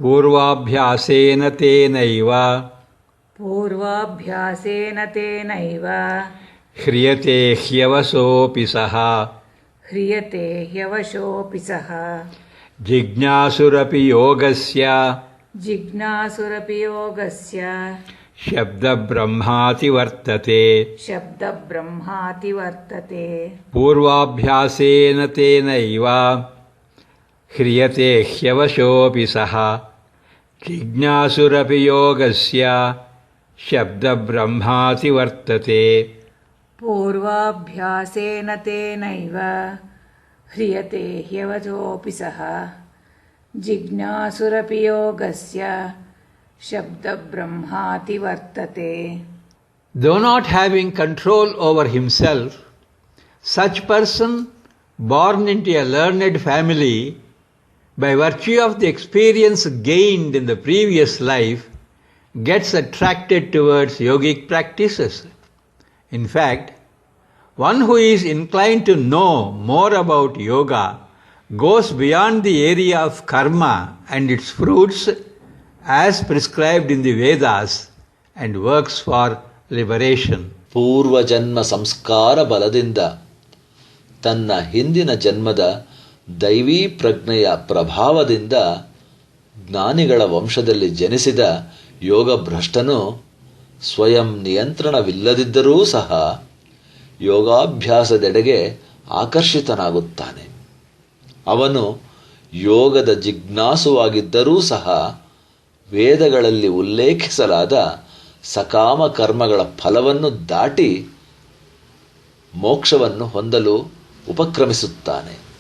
पूर्वाभ्यासेन तेनैव ह्रियते ह्यवशोऽपि सः जिज्ञासुरपि योगस्य शब्दब्रह्माति वर्तते पूर्वाभ्यासेन तेनैव ह्रियते ह्यवशोऽपि सः जिज्ञासुरपि योगस्य शब्दब्रह्माति वर्तते पूर्वाभ्यासेन तेनैव ह्रियते ह्यवशोऽपि सः जिज्ञासुरपि योगस्य शब्दब्रह्माति वर्तते. Though not having control over himself, such person born into a learned family, by virtue of the experience gained in the previous life, gets attracted towards yogic practices. In fact, one who is inclined to know more about yoga goes beyond the area of karma and its fruits as prescribed in the Vedas and works for liberation. ಪೂರ್ವಜನ್ಮ ಸಂಸ್ಕಾರ ಬಲದಿಂದ ತನ್ನ ಹಿಂದಿನ ಜನ್ಮದ ದೈವೀ ಪ್ರಜ್ಞೆಯ ಪ್ರಭಾವದಿಂದ ಜ್ಞಾನಿಗಳ ವಂಶದಲ್ಲಿ ಜನಿಸಿದ ಯೋಗಭ್ರಷ್ಟನು ಸ್ವಯಂ ನಿಯಂತ್ರಣವಿಲ್ಲದಿದ್ದರೂ ಸಹ ಯೋಗಾಭ್ಯಾಸದೆಡೆಗೆ ಆಕರ್ಷಿತನಾಗುತ್ತಾನೆ. ಅವನು ಯೋಗದ ಜಿಜ್ಞಾಸುವಾಗಿದ್ದರೂ ಸಹ ವೇದಗಳಲ್ಲಿ ಉಲ್ಲೇಖಿಸಲಾದ ಸಕಾಮ ಕರ್ಮಗಳ ಫಲವನ್ನು ದಾಟಿ ಮೋಕ್ಷವನ್ನು ಹೊಂದಲು ಉಪಕ್ರಮಿಸುತ್ತಾನೆ.